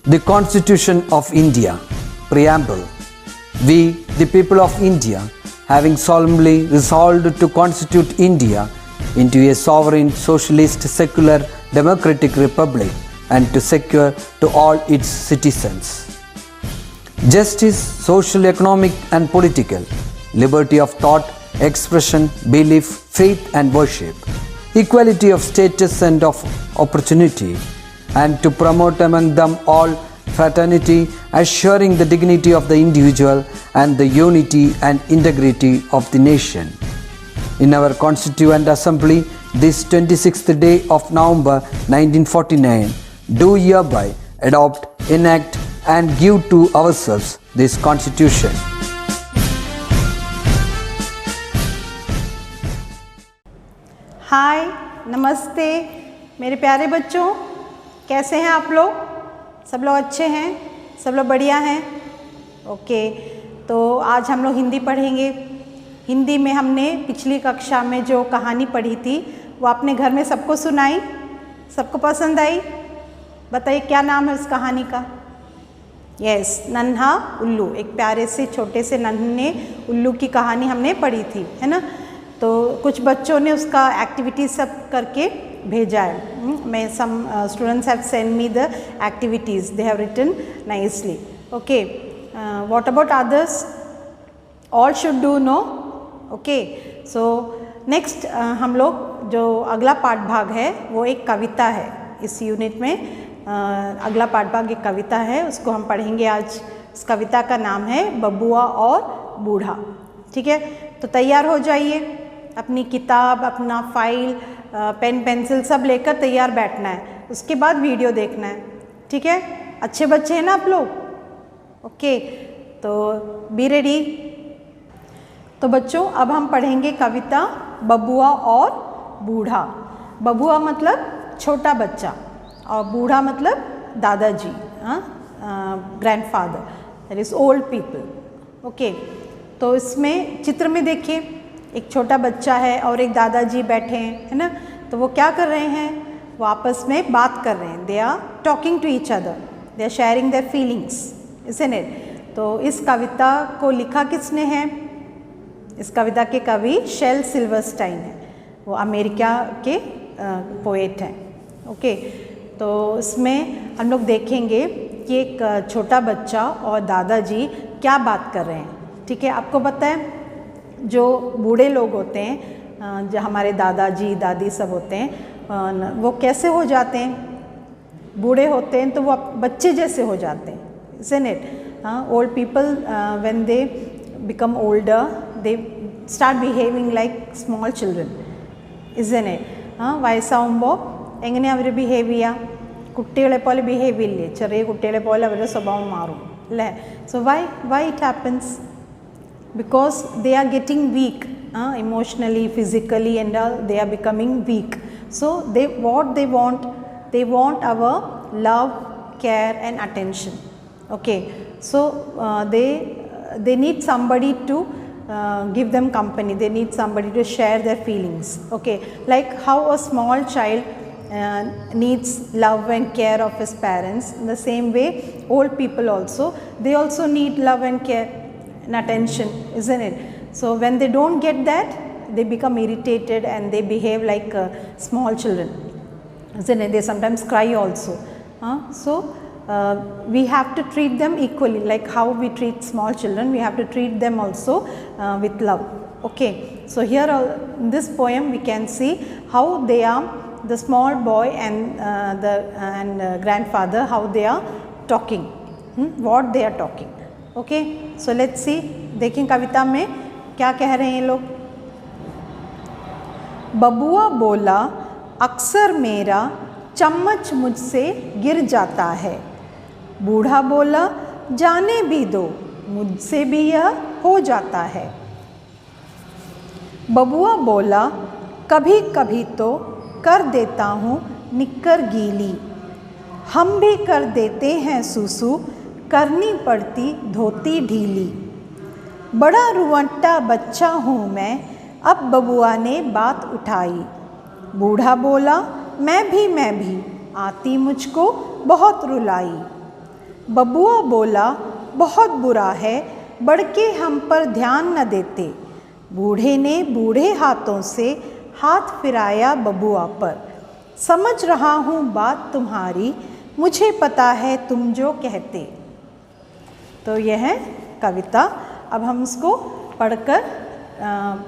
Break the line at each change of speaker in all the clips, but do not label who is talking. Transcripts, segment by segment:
The Constitution of India, Preamble. We, the people of India, having solemnly resolved to constitute India into a sovereign, socialist, secular, democratic republic and to secure to all its citizens justice, social, economic and political, liberty of thought, expression, belief, faith and worship, equality of status and of opportunity, and to promote among them all fraternity, assuring the dignity of the individual and the unity and integrity of the nation. In our Constituent Assembly, this 26th day of November 1949, do hereby adopt, enact and give to ourselves this Constitution.
हाय, नमस्ते मेरे प्यारे बच्चों, कैसे हैं आप लोग? सब लोग अच्छे हैं? सब लोग बढ़िया हैं? ओके, तो आज हम लोग हिंदी पढ़ेंगे। हिंदी में हमने पिछली कक्षा में जो कहानी पढ़ी थी वो आपने घर में सबको सुनाई? सबको पसंद आई? बताइए क्या नाम है उस कहानी का? यस, नन्हा उल्लू। एक प्यारे से छोटे से नन्हे उल्लू की कहानी हमने पढ़ी थी, है ना? तो कुछ बच्चों ने उसका एक्टिविटी सब करके भेजा है। मैं some students have send me the activities, they have written nicely. Okay, what about others? All should do, no? Okay, so next हम लोग जो अगला पाठ भाग है वो एक कविता है। इस यूनिट में अगला पाठ भाग एक कविता है, उसको हम पढ़ेंगे आज। इस कविता का नाम है बबुआ और बूढ़ा। ठीक है, तो तैयार हो जाइए। अपनी किताब, अपना फाइल, पेन पेंसिल सब लेकर तैयार बैठना है। उसके बाद वीडियो देखना है। ठीक है, अच्छे बच्चे हैं ना आप लोग? ओके, तो बी रेडी। तो बच्चों अब हम पढ़ेंगे कविता बबुआ और बूढ़ा। बबुआ मतलब छोटा बच्चा और बूढ़ा मतलब दादाजी, grandfather, that is old people. Okay, तो इसमें चित्र में देखिए, एक छोटा बच्चा है और एक दादाजी बैठे हैं, है ना? तो वो क्या कर रहे हैं? वो आपस में बात कर रहे हैं। They are talking to each other, they are sharing their feelings, isn't it? तो इस कविता को लिखा किसने है? इस कविता के कवि शेल सिल्वरस्टाइन है। वो अमेरिका के पोएट हैं। ओके, तो इसमें हम लोग देखेंगे कि एक छोटा बच्चा और दादाजी क्या बात कर रहे हैं। ठीक है, आपको पता है जो बूढ़े लोग होते हैं, जो हमारे दादाजी दादी सब होते हैं, वो कैसे हो जाते हैं? बूढ़े होते हैं तो वो बच्चे जैसे हो जाते हैं, isn't it? Old people when they become older they start behaving like small children, isn't it? വയസ്സാവുമ്പോൾ എങ്ങനെ അവർ ബിഹേവ് ചെയ്യുക? കുട്ടികളെ പോലെ ബിഹേവ് ഇല്ലേ? ചെറിയ കുട്ടികളെ പോലെ അവരുടെ സ്വഭാവം മാറും അല്ലേ? So why it happens? Because they are getting weak, emotionally, physically, and they are becoming weak. So what they want our love, care and attention. Okay, so they need somebody to give them company. They need somebody to share their feelings. Okay, like how a small child needs love and care of his parents, in the same way old people also, they also need love and care and attention, isn't it? So when they don't get that, they become irritated and they behave like small children, isn't it? They sometimes cry also. So we have to treat them equally, like how we treat small children, we have to treat them also with love. Okay, so here in this poem we can see how they are, the small boy and grandfather, how they are talking, what they are talking. Okay, so let's see, देखें कविता में क्या कह रहे हैं लोग। बबुआ बोला, अक्सर मेरा चम्मच मुझसे गिर जाता है। बूढ़ा बोला, जाने भी दो, मुझसे भी यह हो जाता है। बबुआ बोला, कभी कभी तो कर देता हूँ निक्कर गीली, हम भी कर देते हैं सूसू, करनी पड़ती धोती ढीली। बड़ा रुवंटा बच्चा हूँ मैं, अब बबुआ ने बात उठाई। बूढ़ा बोला, मैं भी आती मुझको बहुत रुलाई। बबुआ बोला बहुत बुरा है, बढ़ के हम पर ध्यान न देते। बूढ़े ने बूढ़े हाथों से हाथ फिराया बबुआ पर। समझ रहा हूँ बात तुम्हारी, मुझे पता है तुम जो कहते। तो यह है कविता। अब हम इसको पढ़कर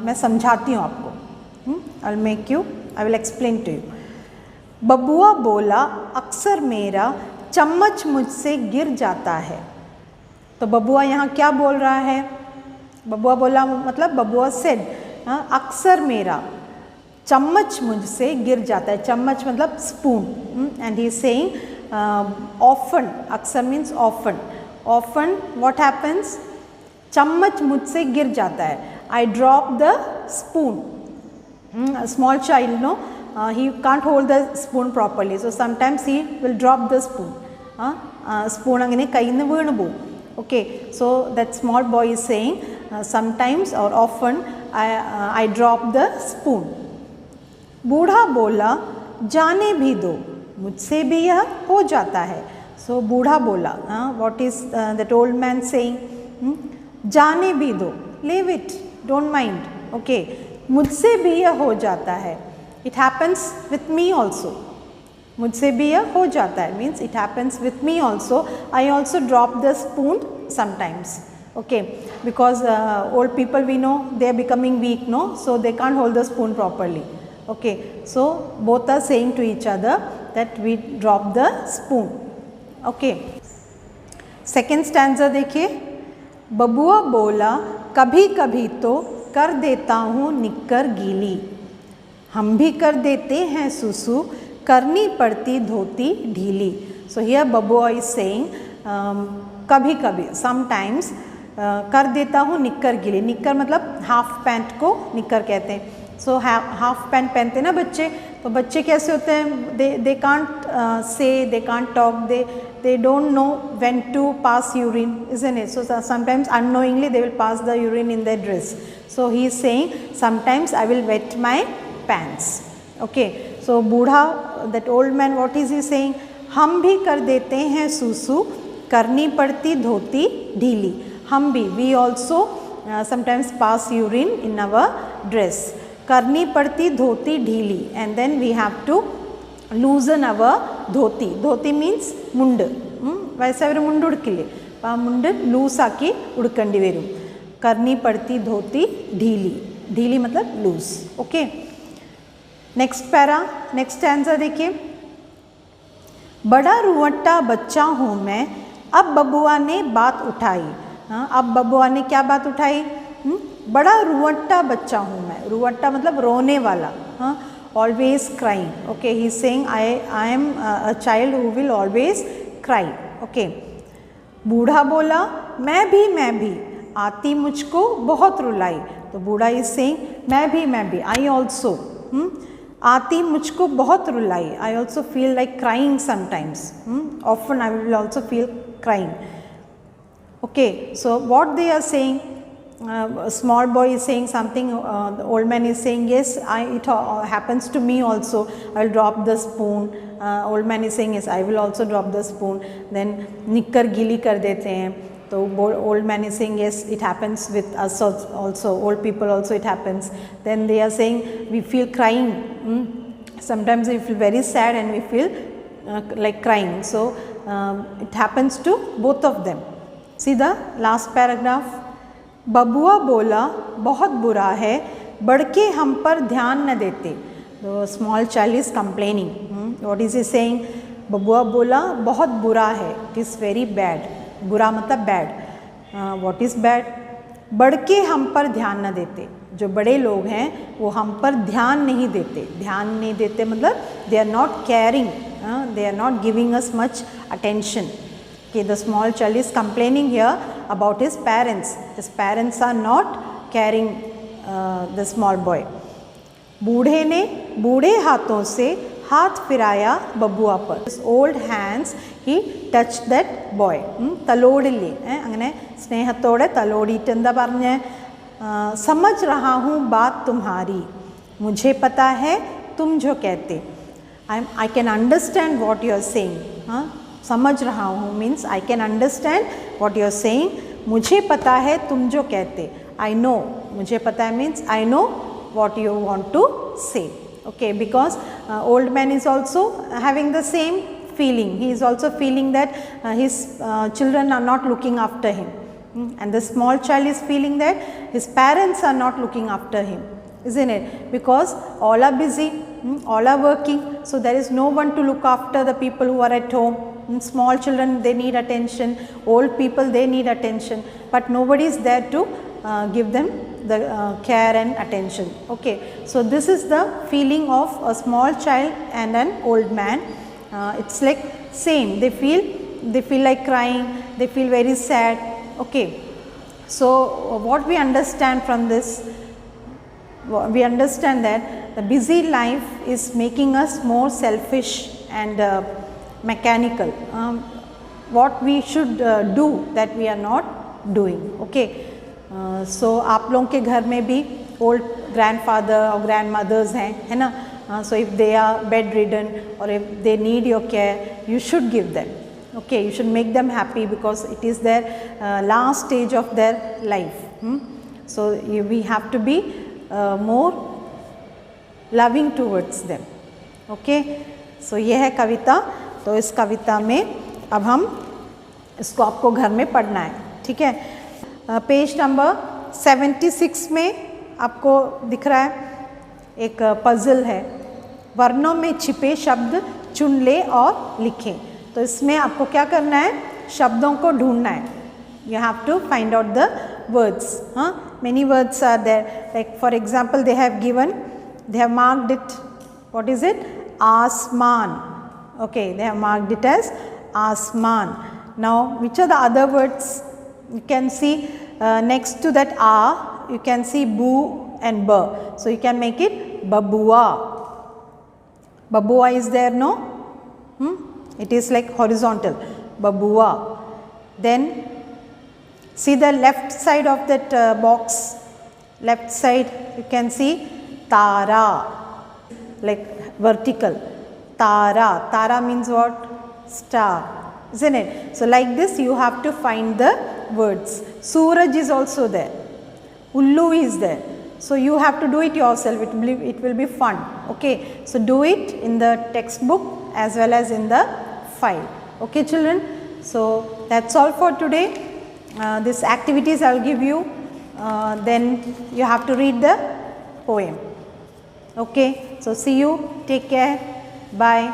मैं समझाती हूँ आपको। I will explain to you. बबुआ बोला अक्सर मेरा चम्मच मुझसे गिर जाता है। तो बबुआ यहाँ क्या बोल रहा है? बबुआ बोला मतलब बबुआ सेड अक्सर मेरा चम्मच मुझसे गिर जाता है। चम्मच मतलब spoon. And he is saying often, अक्सर means often. Often what happens? चम्मच मुझसे गिर जाता है। I drop the spoon. Small child no he can't hold the spoon properly, so sometimes he will drop the spoon. Spoon angane kayinnu veenu po. Okay, so that small boy is saying sometimes or often I drop the spoon. बूढ़ा बोला जाने भी दो, मुझसे भी यह हो जाता है। So बूढ़ा बोला, what is that old man saying? जाने भी दो, leave it, don't mind. Okay, मुझसे भी यह हो जाता है। It happens with me also. मुझसे भी यह हो जाता है means it happens with me also. I also drop the spoon sometimes. Okay, because old people we know they are becoming weak, no, so they can't hold the spoon properly. Okay, so both are saying to each other that we drop the spoon. Okay, second stanza देखिए। बबुआ बोला कभी कभी तो कर देता हूँ निक्कर गीली, हम भी कर देते हैं सुसु, करनी पड़ती धोती ढीली। सो हियर बबुआ इज सेइंग कभी कभी समटाइम्स कर देता हूँ निक्कर गीली। निक्कर मतलब हाफ पैंट को निक्कर कहते हैं। सो हाफ पैंट पहनते हैं ना बच्चे, तो बच्चे कैसे होते हैं? They can't say, they can't talk, they don't know when to pass urine, isn't it? So sometimes unknowingly they will pass the urine in their dress. So he is saying sometimes I will wet my pants. Okay, so बूढ़ा, that old man, what is he saying? हम भी कर देते हैं सुसु, करनी पड़ती धोती ढीली। हम भी, we also sometimes pass urine in our dress. करनी पड़ती धोती ढीली, and then we have to loosen our dhoti. Dhoti means മുണ്ട്. വയസ്സായവർ മുണ്ട് ഉടുക്കില്ലേ, അപ്പോൾ ആ മുണ്ട് ലൂസാക്കി ഉടുക്കേണ്ടി വരും. करनी पड़ती धोती ढीली. ढीली मतलब loose. Okay, next para, next stanza देखिए। बड़ा रुवट्टा बच्चा हूँ मैं, अब बबुआ ने बात उठाई। अब बबुआ ने क्या बात उठाई? बड़ा रुवट्टा बच्चा हूँ मैं। रुवट्टा मतलब रोने वाला। Always crying. Okay, he is saying I am a child who will always cry. Okay, बूढ़ा बोला मैं भी आती मुझको बहुत रुलाई। तो बूढ़ा इज सेइंग मैं भी, आई ऑल्सो। आती मुझको बहुत रुलाई, I also feel like crying sometimes. Often I will also feel crying. Okay, so what they are saying, small boy is saying something, the old man is saying yes, it happens to me also, I will drop the spoon. Old man is saying yes, I will also drop the spoon. Then निक्कर गीली कर देते हैं, तो old man is saying yes, it happens with us also, old people also it happens. Then they are saying we feel crying. Sometimes we feel very sad and we feel like crying. So it happens to both of them. See the last paragraph. बबुआ बोला बहुत बुरा है, बढ़ के हम पर ध्यान न देते। तो small child is complaining. What is he saying? बबुआ बोला बहुत बुरा है, इट इज़ वेरी बैड. बुरा मतलब बैड. What is bad? बढ़ के हम पर ध्यान न देते. जो बड़े लोग हैं वो हम पर ध्यान नहीं देते. ध्यान नहीं देते मतलब they are not caring, they are not giving us much attention. Okay, the small child is complaining here about his parents. His parents are not caring the small boy. बूढ़े ने बूढ़े हाथों से हाथ फिराया बबुआ पर. His old hands he touched that boy. തലോടില്ലേ, അങ്ങനെ സ്നേഹത്തോടെ തലോടിയിട്ട് എന്താ പറഞ്ഞേ? समझ रहा हूँ बात तुम्हारी, मुझे पता है तुम जो कहते. I can understand what you are saying. समझ रहा हूँ means I can understand what you are saying. मुझे पता है तुम जो कहते. आई नो, मुझे पता है means I know what you want to say. Okay, because old man is also having the same feeling. He is also feeling that his children are not looking after him. And the small child is feeling that his parents are not looking after him, isn't it? Because all are busy, all are working, so there is no one to look after the people who are at home. Small children, they need attention, old people, they need attention, but nobody is there to give them the care and attention. Okay, so this is the feeling of a small child and an old man. It's like same, they feel like crying, they feel very sad. Okay, so what we understand from this, we understand that the busy life is making us more selfish and mechanical. What we should do that we are not doing. Okay, so आप लोगों के घर में भी old grandfather और grandmother's हैं, है ना. So if they are bedridden और if they need your care, you should give them. Okay, you should make them happy because it is their last stage of their life. So we have to be more loving towards them. Okay, so ये है कविता. तो इस कविता में अब हम इसको आपको घर में पढ़ना है. ठीक है, पेज नंबर 76 में आपको दिख रहा है एक पजल है. वर्णों में छिपे शब्द चुन ले और लिखें. तो इसमें आपको क्या करना है, शब्दों को ढूंढना है. You have to find out the words. Many words are there. Like for example they have marked it. What is it? आसमान. Okay, they have marked it as आसमान. Now which are the other words? You can see next to that A, you can see bu and ba. So you can make it babua. Babua is there, no? It is like horizontal. Babua. Then see the left side of that box. Left side you can see tara, like vertical. Tara. Tara means what? Star. Isn't it? So like this you have to find the words. Suraj is also there. Ullu is there. So you have to do it yourself. It will be fun. Okay. So do it in the textbook as well as in the file. Okay children. So that's all for today. These activities I will give you. Then you have to read the poem. Okay. So see you. Take care. Bye.